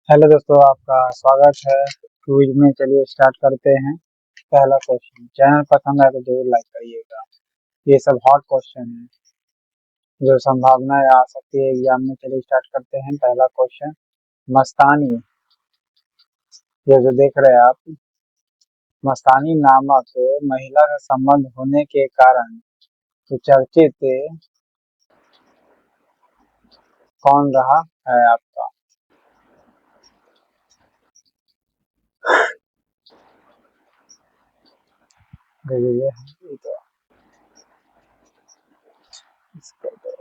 Hello दोस्तों, आपका स्वागत है क्विज में। चलिए स्टार्ट करते हैं। पहला क्वेश्चन, चैनल पसंद आए तो जरूर लाइक करिएगा। ये सब हॉट क्वेश्चन है जो संभावनाएं आ सकती है एग्जाम में। चलिए स्टार्ट करते हैं। पहला क्वेश्चन, मस्तानी, ये जो देख रहे हैं आप, मस्तानी नामक महिला से संबंध होने के कारण सुचर्चित कौन रहा है आपका? ये तो इसको तो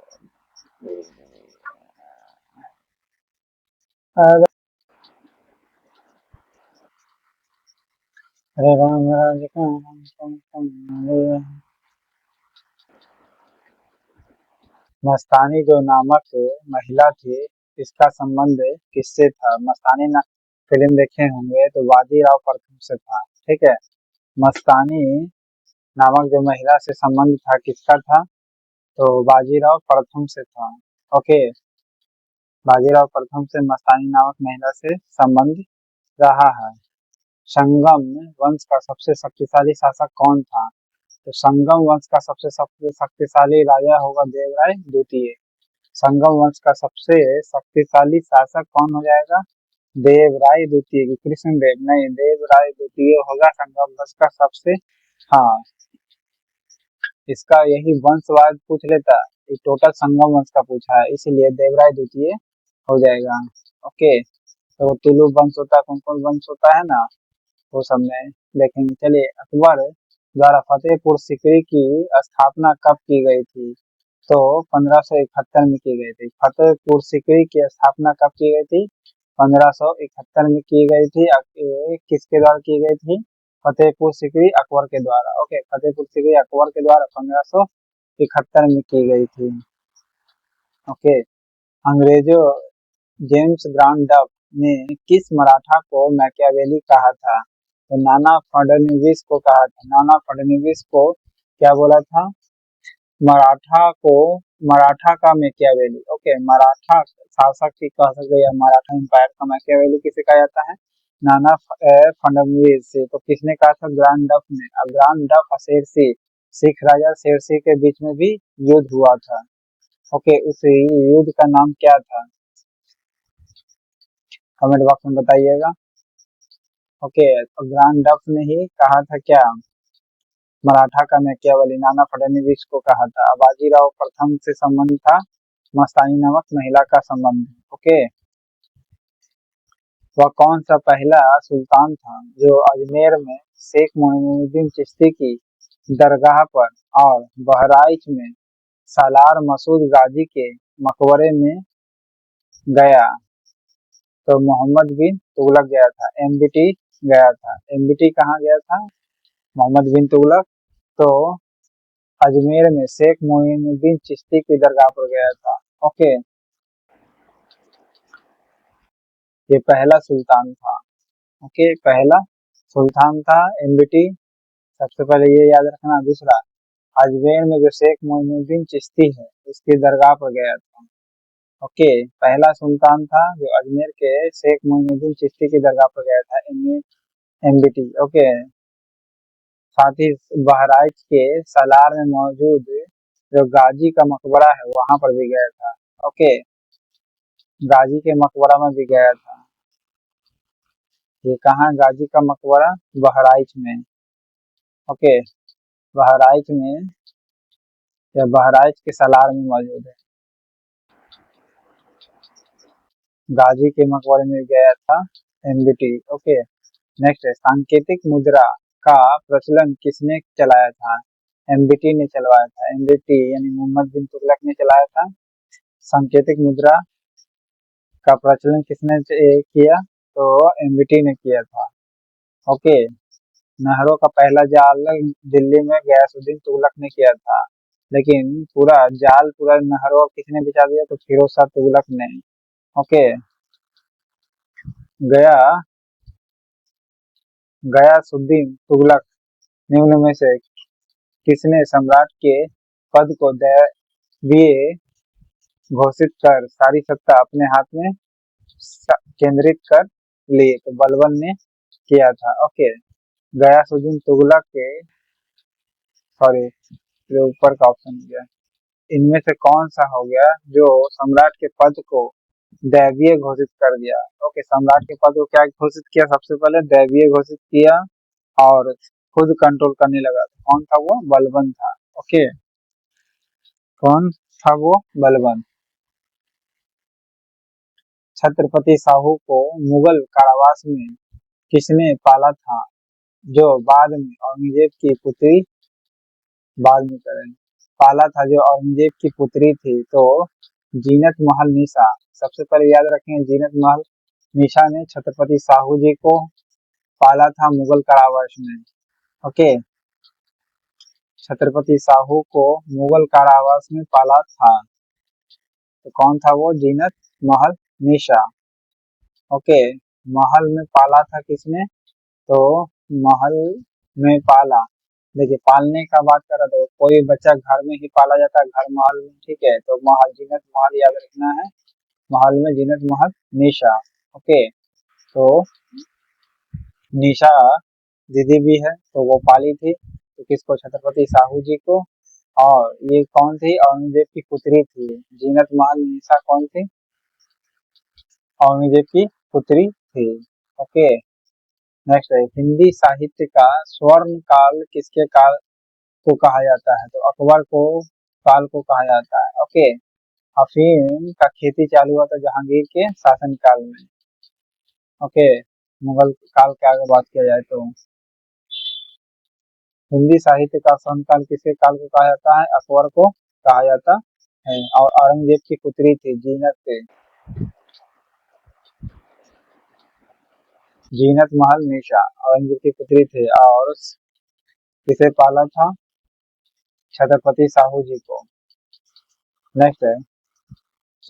अरे अरे राम राज का मस्तानी जो नामक महिला थी, इसका संबंध किससे था? मस्तानी ना फिल्म देखे होंगे तो बाजीराव प्रथम से था। ठीक है। मस्तानी नामक जो महिला से संबंध था किसका था? तो बाजीराव प्रथम से था। ओके। बाजीराव प्रथम से मस्तानी नामक महिला से संबंध रहा है। संगम वंश का सबसे शक्तिशाली शासक कौन था? तो संगम वंश का सबसे शक्तिशाली राजा होगा देवराय द्वितीय। संगम वंश का सबसे शक्तिशाली शासक कौन हो जाएगा? देवराय द्वितीय की कृष्णदेव नहीं, देवराय द्वितीय होगा संगम वंश का सबसे। हाँ, इसका यही वंशवाद पूछ लेता। ये टोटल संगम वंश का पूछा है, इसीलिए देवराय द्वितीय हो जाएगा। ओके। तो तुलु वंश होता है, कौन कौन वंश होता है ना, वो सब में देखेंगे। चलिए, अकबर द्वारा फतेहपुर सीकरी की स्थापना कब की गई थी? तो 1571 में की गई थी। फतेहपुर सीकरी की स्थापना कब की गई थी? 1571 में की गई थी। किसके द्वारा की गई थी? फतेहपुर सीकरी अकबर के द्वारा। ओके, फतेहपुर सीकरी अकबर के द्वारा 1571 में की गई थी। ओके। अंग्रेजों जेम्स ग्रांड डफ ने किस मराठा को मैकियावेली कहा था? तो नाना फडणवीस को कहा था। नाना फडणवीस को क्या बोला था? मराठा को, मराठा का मैकियावेली। ओके, मराठा शासक की कह सकते हैं, मराठा एम्पायर का मैकियावेली किसे कहा जाता है? नाना फडणवीस से। तो किसने कहा था? ग्रांड डफ ने। अब ग्रांड डफ और शेर सिंह, सिख राजा शेर सिंह के बीच में भी युद्ध हुआ था। ओके, उस युद्ध का नाम क्या था? कमेंट बॉक्स में बताइएगा। ओके, तो ग्रांड डफ ने ही कहा था क्या? मराठा का मैकियावेली नाना फडणवीस को कहा था। बाजीराव प्रथम से संबंध था मस्तानी नामक महिला का संबंध। ओके। वह कौन सा पहला सुल्तान था जो अजमेर में शेख मोइनुद्दीन चिश्ती की दरगाह पर और बहराइच में सालार मसूद गाजी के मकबरे में गया? तो मोहम्मद बिन तुगलक गया था। एमबीटी गया था। एमबीटी कहाँ गया था? मोहम्मद बिन तुगलक तो अजमेर में शेख मोइनुद्दीन चिश्ती की दरगाह पर गया था। ओके, ये पहला सुल्तान था। ओके, पहला सुल्तान था एमबीटी। सबसे पहले ये याद रखना। दूसरा, अजमेर में जो शेख मोइनुद्दीन चिश्ती है उसकी दरगाह पर गया था। ओके, पहला सुल्तान था जो अजमेर के शेख मोइनुद्दीन चिश्ती की दरगाह पर गया था, एमबीटी। ओके। साथ ही बहराइच के सालार में मौजूद जो गाजी का मकबरा है वहां पर भी गया था। ओके, गाजी के मकबरा में भी गया था। ये कहाँ? गाजी का मकबरा बहराइच में। ओके, बहराइच में या बहराइच के सालार में मौजूद है। गाजी के मकबरे में गया था एमबीटी। ओके। नेक्स्ट है, सांकेतिक मुद्रा का प्रचलन किसने चलाया था? एमबीटी ने चलवाया था। एमबीटी यानी मोहम्मद बिन तुगलक ने चलाया था। सांकेतिक मुद्रा का प्रचलन किसने किया? तो एमबीटी ने किया था। ओके। नहरों का पहला जाल दिल्ली में गयासुद्दीन तुगलक ने किया था, लेकिन पूरा जाल, पूरा नहरों किसने बिछा दिया? तो फिरोज शाह तुगलक ने। ओके। गया गयासुद्दीन तुगलक निम्न में से किसने सम्राट के पद को दैवीय घोषित कर सारी सत्ता अपने हाथ में केंद्रित कर लिए, तो बलबन ने किया था। ओके, गयासुद्दीन तुगलक के, सॉरी जो ऊपर का ऑप्शन हो गया, इनमें से कौन सा हो गया जो सम्राट के पद को दैवीय घोषित कर दिया। ओके, सम्राट के पद को क्या घोषित किया, सबसे पहले दैवीय घोषित किया और खुद कंट्रोल करने लगा। कौन था वो? बलबन था। ओके, कौन था वो? बलबन। छत्रपति साहू को मुगल कारावास में किसने पाला था, जो बाद में औरंगजेब की पुत्री, बाद में करें, पाला था जो औरंगजेब की पुत्री थी, तो जीनत महल निशा। सबसे पहले याद रखें, जीनत महल निशा ने छत्रपति साहू जी को पाला था मुगल कारावास में। ओके, छत्रपति साहू को मुगल कारावास में पाला था, तो कौन था वो? जीनत महल निशा। ओके, महल में पाला था किसने? तो महल में पाला, देखिए पालने का बात कर रहा था, कोई बच्चा घर में ही पाला जाता है, घर महल में, ठीक है, तो महल, जीनत महल याद रखना है, महल में जीनत महल निशा। ओके, तो निशा दीदी भी है, तो वो पाली थी, तो किसको? छत्रपति साहू जी को। और ये कौन थी? औरंगजेब की पुत्री थी। जीनत महल निशा कौन थी? औरंगजेब की पुत्री थी। ओके, नेक्स्ट है, हिंदी साहित्य का स्वर्ण काल किसके काल को कहा जाता है? तो अकबर को काल को कहा जाता है। ओके, अफीम का खेती चालू हुआ था जहांगीर के शासन काल में। ओके, मुगल काल के आगे बात किया जाए तो हिंदी साहित्य का स्वर्ण काल किसके काल को कहा जाता है? अकबर को कहा जाता है। और औरंगजेब की पुत्री थी जीनत से, जीनत महल निशा औरंगजेब की पुत्री थे, और किसे पाला था? छत्रपति साहू जी को। नेक्स्ट है,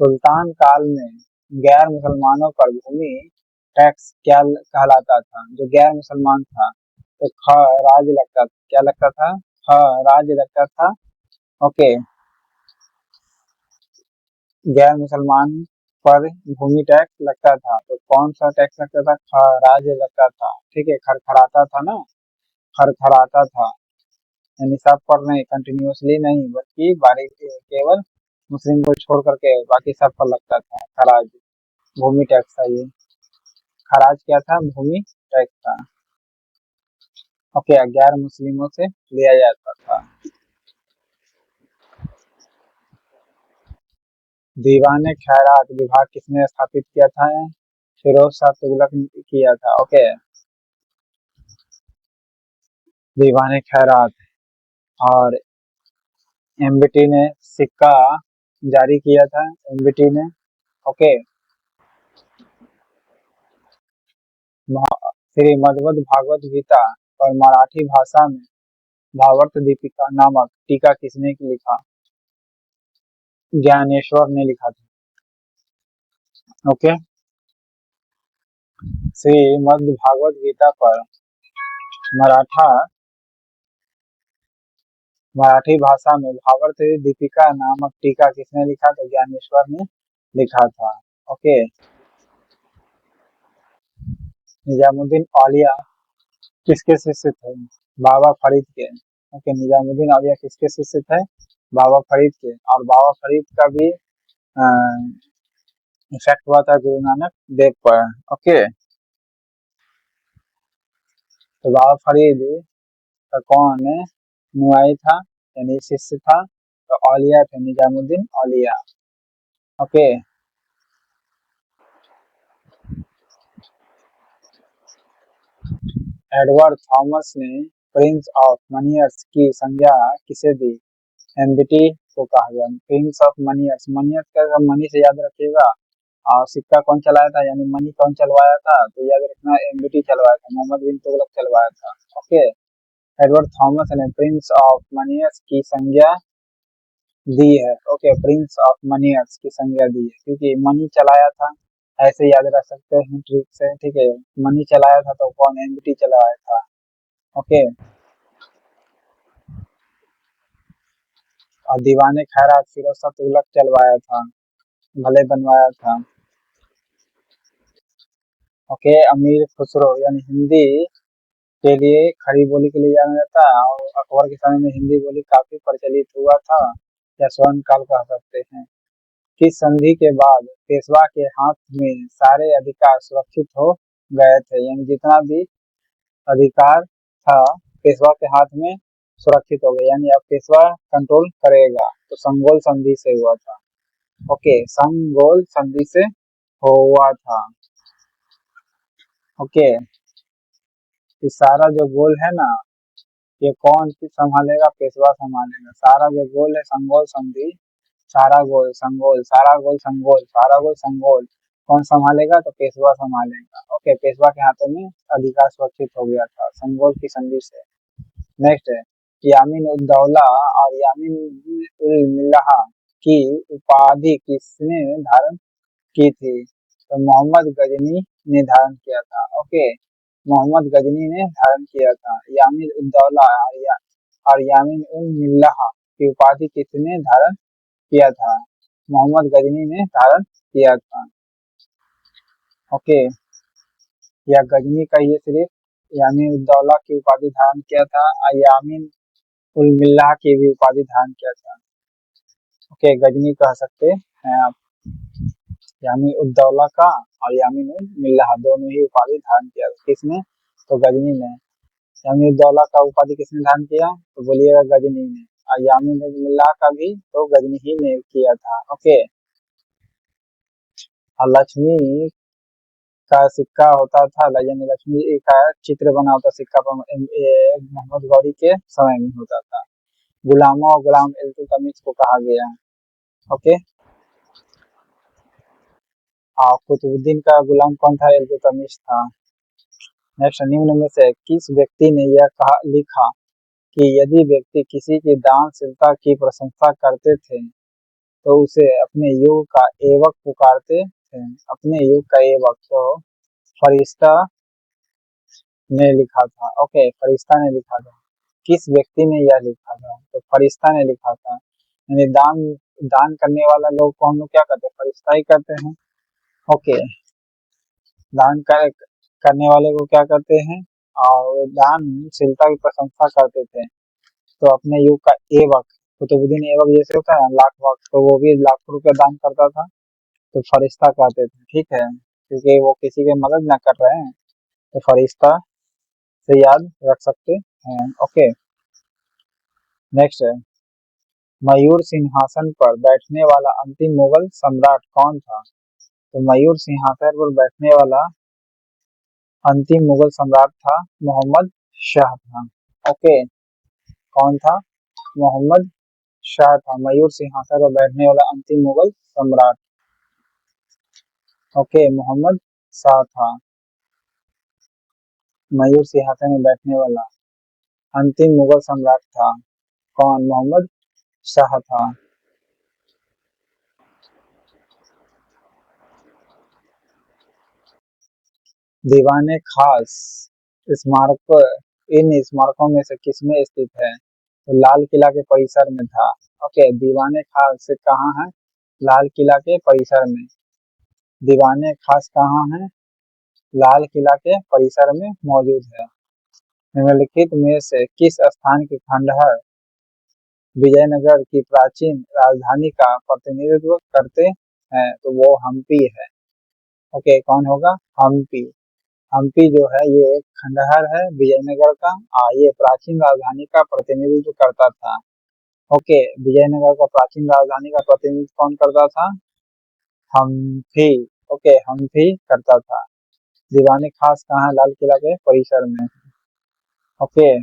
सुल्तान काल में गैर मुसलमानों पर भूमि टैक्स क्या कहलाता था? जो गैर मुसलमान था, तो ख राज लगता था, क्या लगता था? ख राज लगता था। ओके, गैर मुसलमान पर भूमि टैक्स लगता था, तो कौन सा टैक्स लगता था? ख राज लगता था। ठीक है, खरखराता था ना, खरखराता था, यानी सब पर नहीं, कंटिन्यूअसली नहीं, बल्कि बारीक केवल मुस्लिम को छोड़ करके बाकी सब पर लगता था खराज, भूमि टैक्स था ये। खराज क्या था? भूमि टैक्स था। ओके, गैर मुस्लिमों से लिया जाता था। दीवाने खैरात विभाग किसने स्थापित किया था? फिरोज शाह तुगलक ने किया था। ओके, दीवाने खैरात। और एमबीटी ने सिक्का जारी किया था, एमबीटी ने। ओके, श्री मद्भद भागवत गीता पर मराठी भाषा में भावार्थ दीपिका नामक टीका किसने लिखा? ज्ञानेश्वर ने लिखा था। ओके, श्रीमद् भागवत गीता पर मराठा मराठी भाषा में भावार्थ दीपिका नामक टीका किसने लिखा? तो ज्ञानेश्वर ने लिखा था। ओके, निजामुद्दीन औलिया किसके शिष्य थे? बाबा फरीद के। ओके, निजामुद्दीन औलिया किसके शिष्य थे? बाबा फरीद के। और बाबा फरीद का भी इफेक्ट हुआ था गुरु नानक देव पर। ओके, तो बाबा फरीद का कौन नुआई था, यानी शिष्य था, तो औलिया थे, निजामुद्दीन औलिया। ओके, एडवर्ड थॉमस ने प्रिंस ऑफ मनियर्स की संज्ञा किसे दी? एमबीटी को कहा गया प्रिंस ऑफ मनियर्स। मनियर्स का मनी से याद रखिएगा, और सिक्का कौन चलाया था, यानी मनी कौन चलवाया था? तो याद रखना, एमबीटी चलवाया था, मोहम्मद बिन तुगलक चलवाया था। ओके, एडवर्ड थॉमस ने प्रिंस ऑफ मनियर्स की संज्ञा दी है। ओके, प्रिंस ऑफ मनियर्स की संज्ञा दी है, क्योंकि मनी चलाया था, ऐसे याद रख सकते हैं ट्रिक से। ठीक है, मनी चलाया था, तो कौन? एमबीटी चलाया था। ओके, और दीवाने खैरात फिरोज शाह तुगलक चलवाया था, भले बनवाया था। ओके, अमीर खुसरो यानी हिंदी के लिए खड़ी बोली के लिए जाना जाता है, और अकबर के समय में हिंदी बोली काफी प्रचलित हुआ था, या स्वर्ण काल कह सकते हैं। किस संधि के बाद पेशवा के हाथ में सारे अधिकार सुरक्षित हो गए थे, यानी जितना भी अधिकार था पेशवा के हाथ में सुरक्षित हो गया, यानी अब पेशवा कंट्रोल करेगा, तो संगोल संधि से हुआ था। ओके, संगोल संधि से हुआ था। ओके, ये सारा जो गोल है ना, ये कौन संभालेगा? पेशवा संभालेगा। सारा जो गोल है संगोल संधि, सारा गोल संगोल, सारा गोल संगोल, सारा गोल संगोल, कौन संभालेगा? तो पेशवा संभालेगा। ओके, पेशवा के हाथों में अधिकार सुरक्षित हो गया था संगोल की संधि से। नेक्स्ट है, यामीन उद दौला और यामीन उल मिल्लाह की उपाधि किसने धारण की थी? तो मोहम्मद गजनी ने धारण किया था। ओके, मोहम्मद गजनी ने धारण किया था। यामीन उद दौला और यामीन उल मिल्लाह की उपाधि किसने धारण किया था? मोहम्मद गजनी ने धारण किया था। ओके, या गजनी कहिए सिर्फ, यामीन उद दौला की उपाधि धारण किया था, और यामीन उल मिल्लाह की भी उपाधि धारण किया था। ओके, गजनी कह सकते हैं आप। यामीन उद दौला का और यामीन उल मिल्लाह दोनों ही उपाधि धारण किया था। किसने? तो गजनी ने। यामीन उद दौला का उपाधि किसने धारण किया? तो बोलिएगा गजनी ने। और यामीन उल मिल्लाह का भी तो गजनी ही ने किया था। ओके, और लक्ष्मी का सिक्का होता था, यानी लक्ष्मी का चित्र बना होता सिक्का पर, मोहम्मद गौरी के समय में होता था। गुलामा और गुलाम इल्तुतमिश को कहा गया है। ओके, कुतुबुद्दीन का गुलाम कौन था? इल्तुतमिश था। नेक्स्ट, निम्न में से किस व्यक्ति ने यह कहा लिखा कि यदि व्यक्ति किसी की दानशीलता की प्रशंसा करते थे तो उसे अपने युग का एवक पुकारते थे? अपने युग का एवक तो फरिश्ता ने लिखा था। ओके, फरिश्ता ने लिखा था। किस व्यक्ति ने यह लिखा था? तो फरिश्ता ने लिखा था। यानी दान दान करने वाला लोग को हम लोग क्या करते हैं? फरिश्ता ही करते हैं। ओके, दान करने वाले को क्या करते हैं? और दानशीलता की प्रशंसा करते थे, तो अपने युग का एवक, कुतुबुद्दीन ऐबक जैसे होता है लाख वक्त, तो वो भी लाखों रुपए दान करता था, तो फरिश्ता कहते थे। ठीक है, क्योंकि वो किसी की मदद ना कर रहे हैं, तो फरिश्ता से याद रख सकते हैं। ओके, नेक्स्ट है, मयूर सिंहासन पर बैठने वाला अंतिम मुगल सम्राट कौन था? तो मयूर सिंहासन पर बैठने वाला अंतिम मुगल सम्राट था मोहम्मद शाह था। ओके, कौन था? मोहम्मद शाह था मयूर सिंहासन पर बैठने वाला अंतिम मुगल सम्राट। ओके, मोहम्मद शाह था मयूर सिंहासन में बैठने वाला अंतिम मुगल सम्राट था। कौन? मोहम्मद शाह था। दीवाने खास स्मारक इन स्मारकों में से किसमें स्थित है? तो लाल किला के परिसर में था। ओके, दीवाने खास से कहाँ है? लाल किला के परिसर में। दीवाने खास कहाँ है? लाल किला के परिसर में मौजूद है। निम्नलिखित में से किस स्थान के खंडहर विजयनगर की प्राचीन राजधानी का प्रतिनिधित्व करते हैं? तो वो हम्पी है। ओके, कौन होगा? हम्पी। हम्पी जो है ये एक खंडहर है विजयनगर का, ये प्राचीन राजधानी का प्रतिनिधित्व करता था। ओके, विजयनगर का प्राचीन राजधानी का प्रतिनिधित्व कौन करता था? हम्पी। ओके, हम्पी करता था। दीवाने खास कहाँ है? लाल किला के परिसर में। ओके,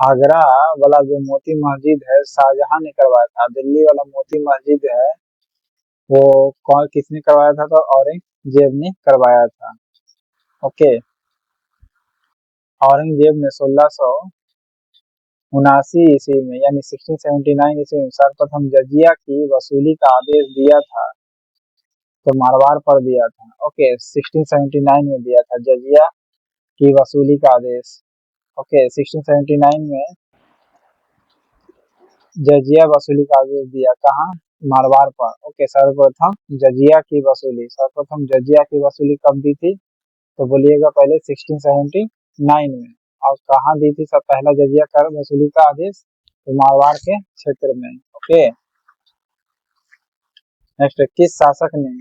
आगरा वाला जो मोती मस्जिद है शाहजहां ने करवाया था। दिल्ली वाला मोती मस्जिद है वो कौन किसने करवाया था? तो औरंगजेब ने करवाया था। ओके, औरंगजेब ने 1679 ईस्वी में यानी 1679 ईस्वी में सर्वप्रथम जजिया की वसूली का आदेश दिया था, तो मारवाड़ पर दिया था। ओके, 1679 में दिया था जजिया की वसूली का आदेश। ओके, 1679 में जजिया वसूली का आदेश दिया। कहाँ? मारवाड़ पर। ओके, सर्वप्रथम जजिया की वसूली, सर्वप्रथम जजिया की वसूली कब दी थी? तो बोलिएगा पहले 1679 में। और कहाँ दी थी सब पहला जजिया कर वसूली का आदेश? तो मारवाड़ के क्षेत्र में। ओके, नेक्स्ट, किस शासक ने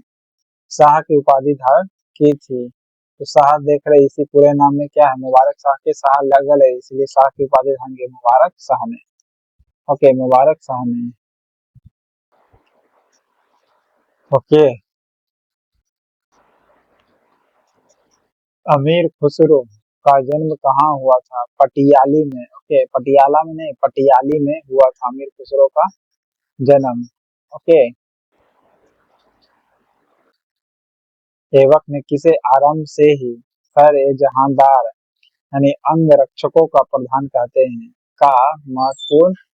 शाह की उपाधि धारण की थी? तो शाह देख रहे इसी पूरे नाम में क्या है, मुबारक शाह के शाह लगल है, इसलिए शाह की उपाधि धारण की मुबारक शाह ने। ओके, मुबारक शाह ने। ओके, अमीर खुसरो का जन्म कहाँ हुआ था? पटियाली में। ओके, पटियाला में नहीं, पटियाली में हुआ था अमीर खुसरो का जन्म। ओके, ऐबक ने किसे आरंभ से ही सर ए जहांदार यानी अंग रक्षकों का प्रधान कहते हैं का महत्वपूर्ण